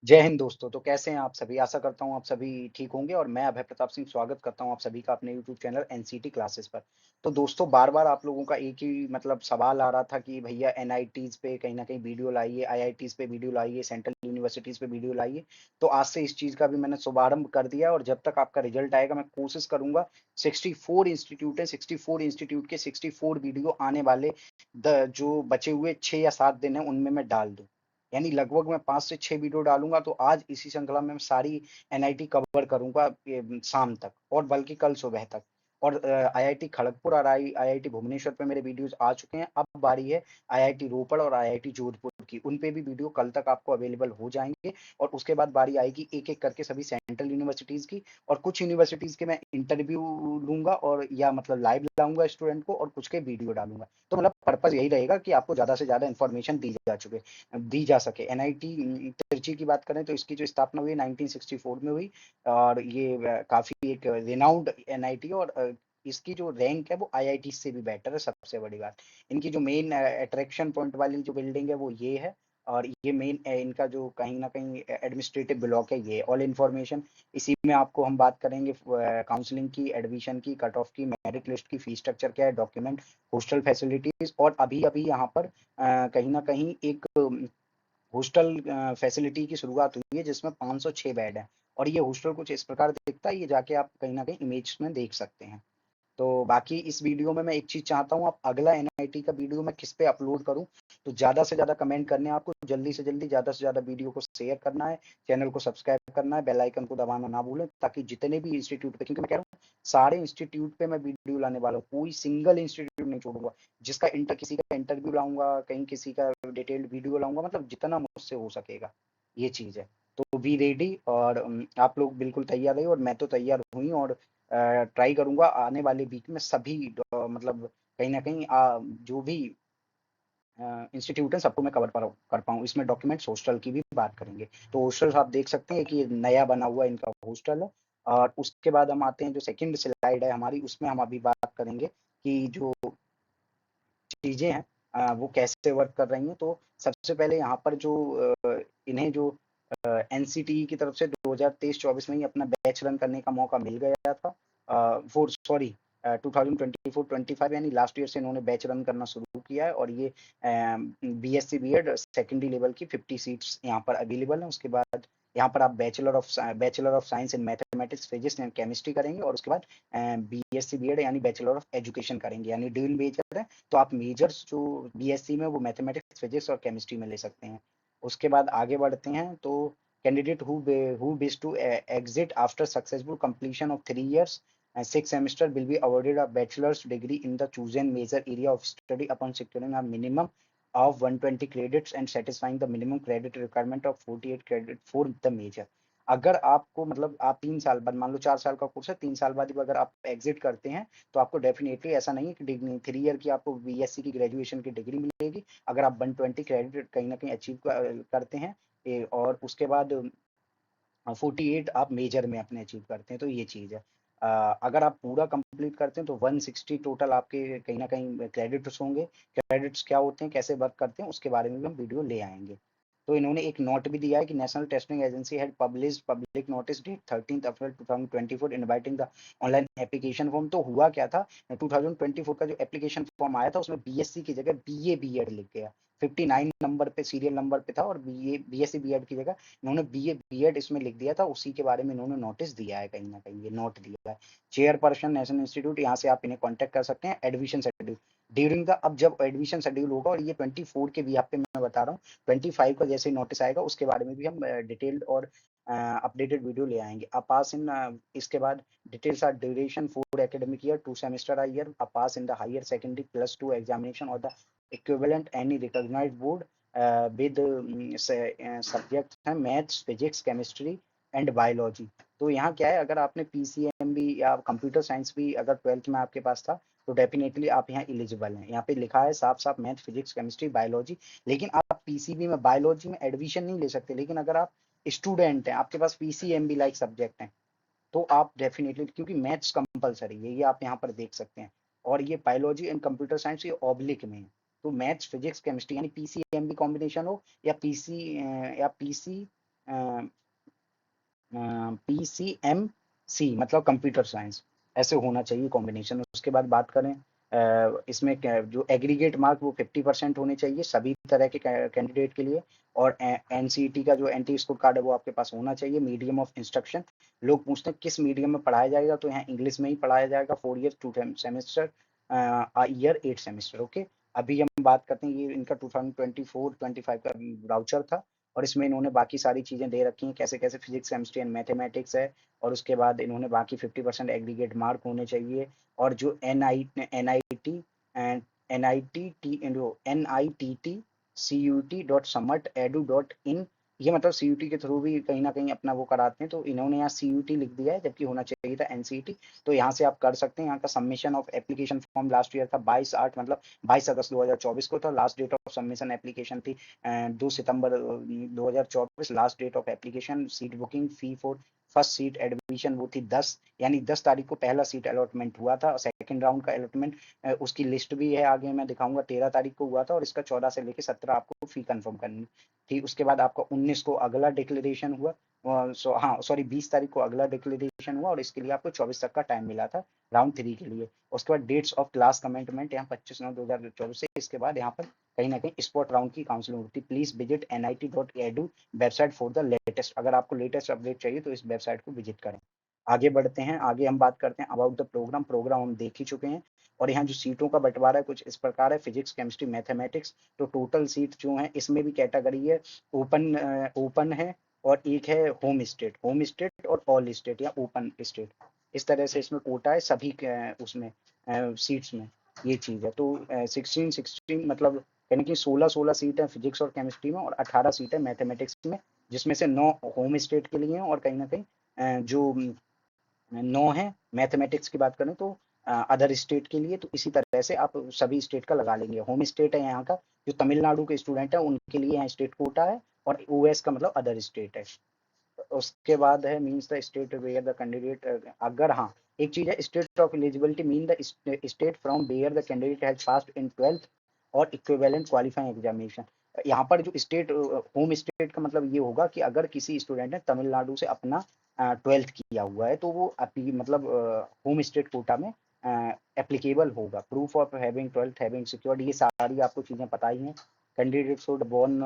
जय हिंद दोस्तों। तो कैसे हैं आप सभी? आशा करता हूँ आप सभी ठीक होंगे और मैं अभय प्रताप सिंह स्वागत करता हूँ आप सभी का अपने यूट्यूब चैनल एनसीटी क्लासेस पर। तो दोस्तों बार-बार आप लोगों का एक ही मतलब सवाल आ रहा था कि भैया एनआईटीज़ पे कहीं न कहीं वीडियो लाइए, आईआईटीज़ पे वीडियो लाइए, सेंट्रल यूनिवर्सिटीज़ पे वीडियो लाइए। तो आज से इस चीज़ का भी मैंने शुभारंभ कर दिया और जब तक आपका रिजल्ट आएगा मैं कोशिश करूँगा 64 इंस्टीट्यूट है, 64 इंस्टीट्यूट के 64 वीडियो आने वाले द जो बचे हुए 6 या 7 दिन हैं उनमें मैं डाल दूँ। यानी लगभग मैं 5 से 6 वीडियो डालूँगा तो आज इसी श्रृंखला में मैं सारी एनआईटी कवर करूँगा शाम तक और बल्कि कल सुबह तक। और आईआईटी खड़गपुर और आईआईटी भुवनेश्वर पे मेरे वीडियोज़ आ चुके हैं। अब बारी है आईआईटी रोपड़ और आईआईटी जोधपुर की। उन पे भी वीडियो कल तक आपको अवेलेबल हो जाएँगे और उसके बाद बारी आएगी एक-एक करके सभी सेंट्रल यूनिवर्सिटीज़ की और कुछ यूनिवर्सिटीज़ के मैं इंटरव्यू लूँगा और या मतलब लाइव लाऊँगा स्टूडेंट को और कुछ के वीडियो डालूँगा। तो मतलब पर्पज़ यही रहेगा कि आपको ज़्यादा से ज़्यादा इन्फॉर्मेशन दी जा सके। एनआईटी तिरुचि की बात करें तो इसकी जो स्थापना हुई 1964 में हुई और ये काफ़ी एक रिनाउंड एनआईटी और इसकी जो रैंक है वो आईआईटी से भी बेटर है सबसे बड़ी बात। इनकी जो मेन अट्रैक्शन पॉइंट वाली जो बिल्डिंग है वो ये है और ये मेन इनका जो कहीं न कहीं एडमिनिस्ट्रेटिव ब्लॉक है ये ऑल इन्फॉर्मेशन इसी में आपको हम बात करेंगे काउंसलिंग की, एडमिशन की, कट ऑफ की, मेरिट लिस्ट की, फीस स्ट्रक्चर क्या है, डॉक्यूमेंट, हॉस्टल फैसिलिटीज़ और अभी-अभी यहाँ पर कहीं न कहीं एक हॉस्टल फैसिलिटी की शुरुआत हुई है जिसमें 506 बेड हैं और ये हॉस्टल कुछ इस प्रकार दिखता है, ये जाके आप कहीं न कहीं इमेज में देख सकते हैं। तो बाकी इस वीडियो में मैं एक चीज़ चाहता हूँ, आप अगला एनआईटी का वीडियो मैं किस पे अपलोड करूँ, तो ज़्यादा से ज़्यादा कमेंट करने हैं आपको, जल्दी से जल्दी ज़्यादा से ज़्यादा वीडियो को शेयर करना है, चैनल को सब्सक्राइब करना है, बेल आइकन को दबाना ना भूलें ताकि जितने भी इंस्टीट्यूट पे क्योंकि मैं कह रहा हूँ, सारे इंस्टीट्यूट पे मैं वीडियो लाने वाला हूँ, कोई सिंगल इंस्टीट्यूट नहीं छोड़ूँगा। जिसका इंटर किसी का इंटरव्यू लाऊँगा, कहीं किसी का डिटेल्ड वीडियो लाऊँगा मतलब जितना मुझसे हो सकेगा, ये चीज़ है। तो बी रेडी और आप लोग बिल्कुल तैयार रहिए और मैं तो तैयार हूँ ही और ट्राई करूँगा आने वाले वीक में सभी मतलब कहीं न कहीं जो भी इंस्टीट्यूट है सबको मैं कवर कर पाऊँ। इसमें डॉक्यूमेंट्स हॉस्टल की भी बात करेंगे। तो हॉस्टल आप देख सकते हैं कि ये नया बना हुआ इनका हॉस्टल है और उसके बाद हम आते हैं जो सेकंड स्लाइड है हमारी उसमें हम अभी बात करेंगे कि जो चीज़ें हैं वो कैसे वर्क कर रही हैं। तो सबसे पहले यहाँ पर जो इन्हें जो एनसीटीई की तरफ से 2023-24 में ही अपना बैच रन करने का मौका मिल गया था। फोर सॉरी 2024-25 यानी लास्ट ईयर से इन्होंने बैच रन करना शुरू किया है और ये बीएससी बीएड सेकेंडरी लेवल की 50 सीट्स यहाँ पर अवेलेबल हैं। उसके बाद यहाँ पर आप bachelor of science in mathematics physics and chemistry करेंगे और उसके बाद बीएससी बीएड यानी बैचलर ऑफ एजुकेशन करेंगे यानी ड्यूल मेजर है तो आप मेजर्स जो बीएससी में वो मैथमेटिक्स फिजिक्स और केमिस्ट्री में ले सकते हैं। उसके बाद आगे बढ़ते हैं तो candidate who wish to exit after successful completion of 3 years and 6 semester will be awarded a bachelor's degree in the chosen major area of study upon securing a minimum of 120 credits and satisfying the minimum credit requirement of 48 credit for the major। अगर आपको मतलब आप 3 साल बाद मान लो 4 साल का course है 3 साल बाद अगर आप एग्जिट करते हैं तो आपको डेफिनेटली ऐसा नहीं है कि डिग्री 3 ईयर की आपको बीएससी की ग्रेजुएशन की डिग्री मिलेगी अगर आप 120 क्रेडिट कहीं ना कहीं अचीव करते हैं और उसके बाद 48 आप मेजर में अपने अचीव करते हैं तो ये चीज़ है। अगर आप पूरा कंप्लीट करते हैं तो 160 टोटल आपके कहीं ना कहीं क्रेडिट्स होंगे। क्रेडिट्स क्या होते हैं कैसे वर्क करते हैं उसके बारे में भी हम वीडियो ले आएंगे। तो इन्होंने एक नोट भी दिया है कि National Testing Agency had published public notice date 13 April 2024 inviting the online application form. तो हुआ क्या था 2024 का जो एप्लीकेशन फॉर्म आया था उसमें बीएससी की जगह बीए बीएड लिख गया। 59 नंबर पे सीरियल नंबर पे था और बीएससी बीएड की जगह इन्होंने बीए बीएड इसमें लिख दिया था उसी के बारे में इन्होंने नोटिस दिया है कहीं ना कहीं ये नोट दिया है। चेयरपर्सन नेशनल इंस्टीट्यूट यहाँ से आप इन्हें कांटेक्ट कर सकते हैं। एडमिशन शेड्यूल ड्यूरिंग द अब जब एडमिशन शेड्यूल होगा और ये 24 के भी आप पे मैं बता रहा हूँ 25 का जैसे नोटिस आएगा उसके बारे में भी हम डिटेल्ड और अपडेटेड वीडियो ले आएंगे। अपास इन इसके बाद details are duration for academic year 2 semester a year a pass in the higher secondary +2 examination और the equivalent any recognised board with subject हैं maths physics chemistry and biology. तो यहाँ क्या है अगर आपने पीसीएम भी या कंप्यूटर साइंस भी अगर 12th में आपके पास था तो डेफिनेटली आप यहाँ एलिजिबल हैं। यहाँ पे लिखा है साफ साफ मैथ फिजिक्स केमिस्ट्री बायोलॉजी। लेकिन आप पीसीबी में बायोलॉजी में एडमिशन नहीं ले सकते लेकिन अगर आप स्टूडेंट हैं आपके पास पीसीएम भी लाइक सब्जेक्ट हैं तो आप डेफिनेटली क्योंकि मैथ्स कंपलसरी है ये आप यहाँ पर देख सकते हैं और ये बायोलॉजी एंड कंप्यूटर साइंस ये ऑब्लिक में है। तो मैथ्स फिजिक्स केमिस्ट्री यानी पीसीएमबी कॉम्बिनेशन हो या पीसी या पीसी PCMC मतलब कंप्यूटर साइंस, ऐसे होना चाहिए कॉम्बिनेशन। उसके बाद बात करें इसमें जो एग्रीगेट मार्क वो 50% होने चाहिए सभी तरह के कैंडिडेट के लिए। और एनसीईटी का जो एंटी स्कोर कार्ड है वो आपके पास होना चाहिए। मीडियम ऑफ इंस्ट्रक्शन, लोग पूछते हैं किस मीडियम में पढ़ाया जाएगा, तो यहाँ इंग्लिश में ही पढ़ाया जाएगा। 4 year 2 semester, year 8 semester. Okay, अभी हम बात करते हैं, ये इनका 2024-25 का ब्राउचर था, और इसमें इन्होंने बाकी सारी चीजें दे रखी हैं, कैसे कैसे फिजिक्स केमिस्ट्री एंड मैथमेटिक्स है। और उसके बाद इन्होंने बाकी 50% एग्रीगेट मार्क होने चाहिए। और जो N I T and NITT CUT.SUMMIT.EDU.IN, ये मतलब CUT के थ्रू भी कहीं ना कहीं अपना वो कराते हैं, तो इन्होंने यहाँ CUT लिख दिया है, जबकि होना चाहिए था NCET। तो यहाँ से आप कर सकते हैं। यहाँ का submission of application form last year था 22/8, मतलब 22 अगस्त 2024 को था। Last date of submission application थी 2 सितंबर 2024। Last date of application, seat booking, fee for first seat admission वो थी 10, यानी 10 तारीख को पहला सीट अलॉटमेंट हुआ था। सेकंड राउंड का अलॉटमेंट उसकी लिस्ट भी है, आगे मैं दिखाऊंगा, 13 तारीख को हुआ था। और इसका 14 से लेकर 17 आपको फी कंफर्म करनी थी। उसके बाद आपका 19 को अगला डिक्लेरेशन हुआ, हाँ सॉरी 20 तारीख को अगला डिक्लेरेशन हुआ, और इसके लिए आपको 24 तक का टाइम मिला था राउंड 3 के लिए। उसके बाद डेट्स ऑफ क्लास कमेंटमेंट यहाँ 25/9/2024 से। इसके बाद यहाँ पर कहीं ना कहीं स्पॉट राउंड की काउंसलिंग होती है। Please visit NIT.edu website for the latest, अगर आपको लेटेस्ट अपडेट चाहिए तो इस वेबसाइट को विजिट करें। आगे बढ़ते हैं, आगे हम बात करते हैं अबाउट द प्रोग्राम। प्रोग्राम हम देख ही चुके हैं। और यहाँ जो सीटों का बंटवारा है कुछ इस प्रकार है, फिजिक्स केमिस्ट्री मैथमेटिक्स। तो टोटल सीट जो है इसमें भी कैटेगरी है, ओपन है, और एक है होम स्टेट और ऑल स्टेट या ओपन स्टेट। इस तरह से इसमें कोटा है सभी उसमें सीट्स में, ये चीज है। तो 16 मतलब यानी कि 16 सीट है फिजिक्स और केमिस्ट्री में, और 18 सीट है मैथमेटिक्स में, जिसमें से 9 होम स्टेट के लिए हैं। और कहीं ना कहीं जो 9 है मैथमेटिक्स की बात करें तो अदर स्टेट के लिए। तो इसी तरह से आप सभी स्टेट का लगा लेंगे। होम स्टेट है यहाँ का, जो तमिलनाडु के स्टूडेंट है उनके लिए यहाँ स्टेट कोटा है, और OS का मतलब अदर स्टेट है। उसके बाद है means the state where the candidate, अगर हाँ एक चीज है, state of eligibility mean the state from where the candidate has passed in 12th और इक्विवेलेंट क्वालिफाइंग एग्जामिनेशन। यहाँ पर जो स्टेट होम स्टेट का मतलब ये होगा कि अगर किसी स्टूडेंट ने तमिलनाडु से अपना 12th किया हुआ है, तो वो मतलब होम स्टेट कोटा में एप्लीकेबल होगा। Proof of having 12th having secured, ये सारी आपको चीजें पता ही हैं। Candidate should born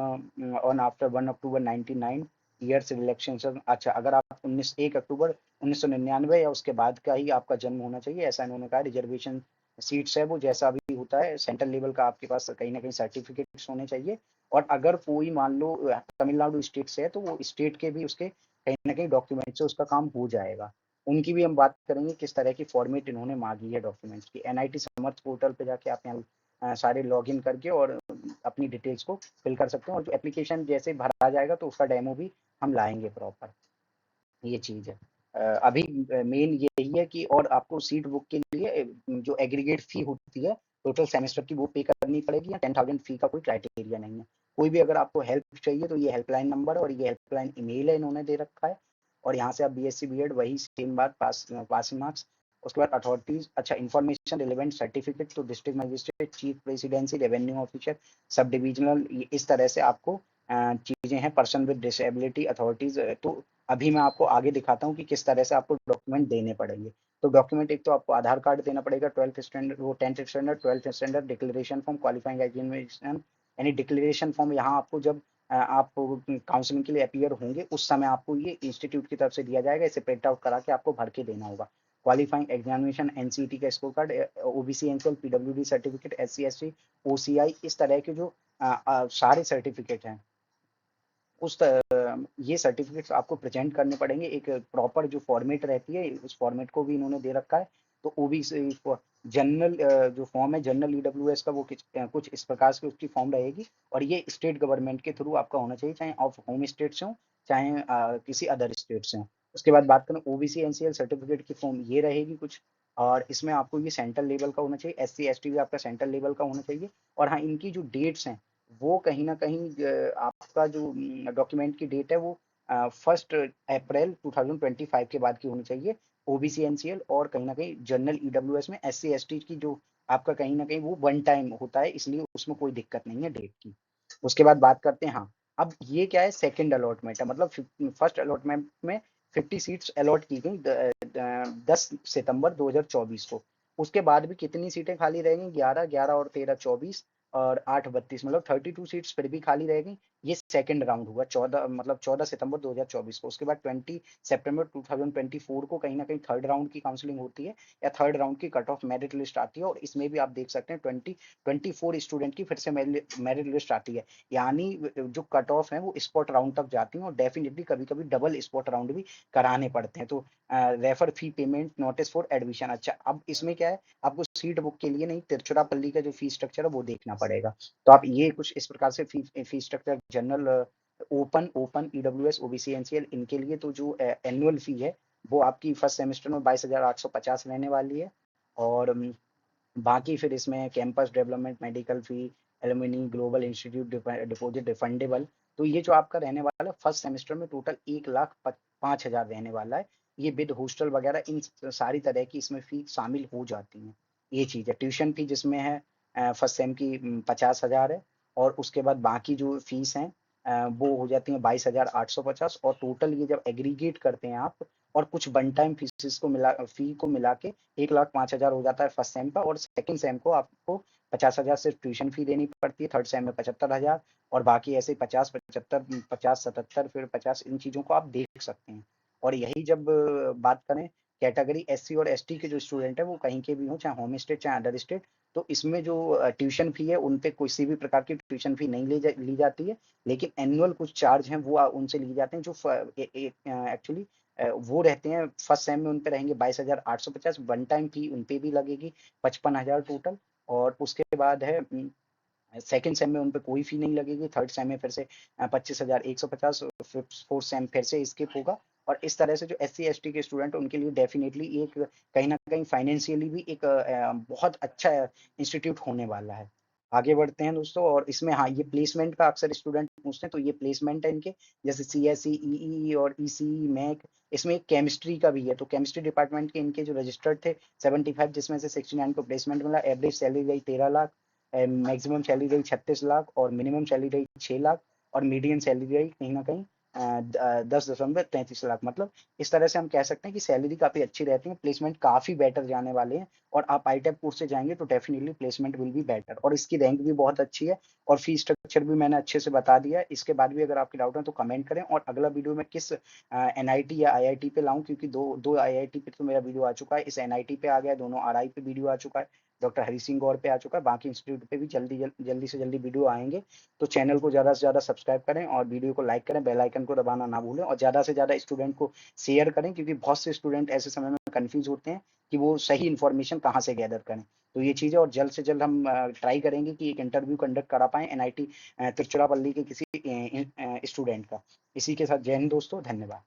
on after 1 October 99 years relaxation. अच्छा, अगर आप 1 अक्टूबर 1999 या उसके बाद का ही आपका जन्म होना चाहिए, ऐसा इन्होंने कहा। रिजर्वेशन सीट्स है वो जैसा भी होता है सेंट्रल लेवल का, आपके पास कहीं ना कहीं सर्टिफिकेट्स होने चाहिए। और अगर कोई मान लो तमिलनाडु स्टेट से है, तो वो स्टेट के भी उसके कहीं ना कहीं डॉक्यूमेंट से उसका काम हो जाएगा। उनकी भी हम बात करेंगे किस तरह की फॉर्मेट इन्होंने मांगी है डॉक्यूमेंट्स की। NIT समर्थ पोर्टल पे जाके आप यहाँ सारे लॉगिन करके और अपनी डिटेल्स को फिल कर सकते हैं। और जो एप्लीकेशन जैसे भरा जाएगा तो उसका डेमो भी हम लाएंगे प्रॉपर, ये चीज है। अभी मेन यही है कि, और आपको सीट बुक के लिए जो एग्रीगेट फी होती है टोटल सेमेस्टर की, वो पे करनी पड़ेगी। या 10,000 फी का कोई क्राइटेरिया नहीं है। कोई भी अगर आपको हेल्प चाहिए तो ये हेल्पलाइन नंबर और ये हेल्पलाइन ईमेल है, इन्होंने दे रखा है। और यहाँ से आप BSc BEd वही सेम बात, पासिंग मार्क्स। उसके बाद अथॉरिटीज, अच्छा इन्फॉर्मेशन रिलेवेंट सर्टिफिकेट, तो district magistrate, chief presidency, revenue officer, sub divisional, इस तरह से आपको चीजें हैं। Person with disability authorities. तो अभी मैं आपको आगे दिखाता हूँ कि किस तरह से आपको डॉक्यूमेंट देने पड़ेंगे। तो डॉक्यूमेंट, एक तो आपको आधार कार्ड देना पड़ेगा, 12th स्टैंडर्ड, वो 10th standard 12th standard declaration form, qualifying examination, यानी डिक्लेरेशन फॉर्म यहाँ आपको जब आप काउंसलिंग के लिए अपीयर होंगे उस समय आपको ये इंस्टीट्यूट की तरफ से दिया जाएगा। इसे प्रिंट आउट करा के आपको भर के देना होगा। क्वालिफाइंग एग्जामिनेशन, NCET का score card, OBC NCL, PWD certificate, SC ST OCI, इस तरह के जो सारे सर्टिफिकेट हैं उस ये सर्टिफिकेट्स आपको प्रेजेंट करने पड़ेंगे। एक प्रॉपर जो फॉर्मेट रहती है, उस फॉर्मेट को भी इन्होंने दे रखा है। तो OBC जनरल जो फॉर्म है जनरल EWS का, वो कुछ इस प्रकार से उसकी फॉर्म रहेगी। और ये स्टेट गवर्नमेंट के थ्रू आपका होना चाहिए, चाहे आप होम स्टेट से हो चाहे किसी अदर स्टेट से हो। उसके बाद बात करें OBC NCL सर्टिफिकेट की फॉर्म, ये रहेगी कुछ। और इसमें आपको ये सेंट्रल लेवल का होना चाहिए। SC ST भी आपका सेंट्रल लेवल का होना चाहिए। और हाँ, इनकी जो डेट्स हैं वो कहीं ना कहीं आपका जो डॉक्यूमेंट की डेट है वो 1 अप्रैल 2025 के बाद की होनी चाहिए। OBC NCL और कहीं ना कहीं जनरल EWS में SC ST की जो आपका कहीं ना कहीं वो 1 टाइम होता है, इसलिए उसमें कोई दिक्कत नहीं है डेट की। उसके बाद बात करते हैं, हाँ अब ये क्या है, सेकंड अलॉटमेंट है, मतलब फर्स्ट अलॉटमेंट में 50 सीट्स अलॉट की गई 10 सितंबर 2024 को। उसके बाद भी कितनी सीटें खाली रहेंगी, 11, 11 और 13 24 और 8 32, मतलब 32 सीट्स फिर भी खाली रहेगी। ये सेकंड राउंड हुआ 14, मतलब 14 सितंबर 2024 को। उसके बाद 20 सितंबर 2024 को कहीं ना कहीं थर्ड राउंड की काउंसलिंग होती है, या थर्ड राउंड की कट ऑफ मेरिट लिस्ट आती है, और इसमें भी आप देख सकते हैं 24 स्टूडेंट की फिर से मेरिट लिस्ट आती है। यानी जो कट ऑफ है वो स्पॉट राउंड तक जाती है, और डेफिनेटली कभी कभी डबल स्पॉट राउंड भी कराने पड़ते हैं। तो refer fee payment notice for admission. अच्छा, अब इसमें क्या है, आपको सीट बुक के लिए नहीं, तिरुचिरापल्ली का जो फीस स्ट्रक्चर है वो देखना पड़ेगा। तो आप ये कुछ इस प्रकार से fee structure general, open EWS OBC NCL इनके लिए तो जो एनुअल फी है वो आपकी फर्स्ट सेमेस्टर में 22,850 रहने वाली है। और बाकी फिर इसमें campus development, medical fee, alumni, global institute deposit refundable. तो ये जो आपका रहने वाला है फर्स्ट सेमेस्टर में टोटल 1,05,000 रहने वाला है। ये विद हॉस्टल वगैरह इन सारी तरह की इसमें फी शामिल हो जाती है। ये चीज़ है, ट्यूशन फी जिसमें है फर्स्ट सेम की 50,000 है, और उसके बाद बाकी जो फीस हैं वो हो जाती है 22,850, और टोटल ये जब एग्रीगेट करते हैं आप, और कुछ वन टाइम फीस को मिला, फी को मिला के 1,05,000 हो जाता है फर्स्ट सेम का। और सेकंड सेम को आपको 50,000 सिर्फ ट्यूशन फी देनी पड़ती है, थर्ड सेम में 75,000, और बाकी ऐसे 50, 75, 50, 77, फिर 50, इन चीज़ों को आप देख सकते हैं। और यही जब बात करें कैटेगरी एससी और एसटी के जो स्टूडेंट है वो कहीं के भी हों, चाहे होम स्टेट चाहे अदर स्टेट, तो इसमें जो ट्यूशन फी है उन पे किसी भी प्रकार की ट्यूशन फी नहीं ली जाती है। लेकिन एनुअल कुछ चार्ज हैं वो उनसे लिए जाते हैं, जो एक्चुअली वो रहते हैं फर्स्ट सेम में, उन पे रहेंगे 22,850। वन टाइम फी उन पे भी लगेगी 55,000 टोटल। और उसके बाद है सेकंड सेम में उन पे कोई फी नहीं लगेगी, थर्ड सेम में फिर से 25,150, फोर्थ सेम फिर से स्किप होगा। और इस तरह से जो एस सी एस टी के स्टूडेंट उनके लिए डेफिनेटली एक कहीं ना कहीं फाइनेंशियली भी एक बहुत अच्छा इंस्टीट्यूट होने वाला है। आगे बढ़ते हैं दोस्तों, और इसमें हाँ, ये प्लेसमेंट का अक्सर स्टूडेंट पूछते हैं, तो ये प्लेसमेंट है इनके, जैसे सी एस सी, ई और ई सी, मैक। इसमें केमिस्ट्री का भी है, तो केमिस्ट्री डिपार्टमेंट के इनके जो रजिस्टर्ड थे 75, जिसमें से 69 को प्लेसमेंट मिला। एवरेज सैलरी रही 13 लाख, मैक्सिमम सैलरी रही 36 लाख, और मिनिमम सैलरी रही 6 लाख, और मीडियम सैलरी रही कहीं ना कहीं 10,33 लाख। मतलब इस तरह से हम कह सकते हैं कि सैलरी काफी अच्छी रहती है, प्लेसमेंट काफी बेटर जाने वाले हैं। और आप आईटेप कोर्स से जाएंगे तो definitely placement will be better, और इसकी रैंक भी बहुत अच्छी है। और फी स्ट्रक्चर भी मैंने अच्छे से बता दिया है। इसके बाद भी अगर आपके डाउट है तो कमेंट करें, और अगला वीडियो मैं किस एनआईटी या आईआईटी पे लाऊं, क्योंकि दो दो आईआईटी पे तो मेरा वीडियो आ चुका है, इस एनआईटी पे आ गया, दोनों आरआई पे वीडियो आ चुका है, डॉक्टर हरी सिंह गौर पे आ चुका है, बाकी इंस्टीट्यूट पे भी जल्दी से जल्दी वीडियो आएंगे। तो चैनल को ज़्यादा से ज़्यादा सब्सक्राइब करें, और वीडियो को लाइक करें, बेल आइकन को दबाना ना भूलें, और ज़्यादा से ज़्यादा स्टूडेंट को शेयर करें, क्योंकि बहुत से स्टूडेंट ऐसे समय में कंफ्यूज होते हैं कि वो सही इन्फॉर्मेशन कहाँ से गैदर करें। तो ये चीज़ है, और जल्द से जल्द हम ट्राई करेंगे कि एक इंटरव्यू कंडक्ट करा पाएँ एनआईटी तिरुचिरापल्ली के किसी स्टूडेंट का। इसी के साथ जय हिंद दोस्तों, धन्यवाद।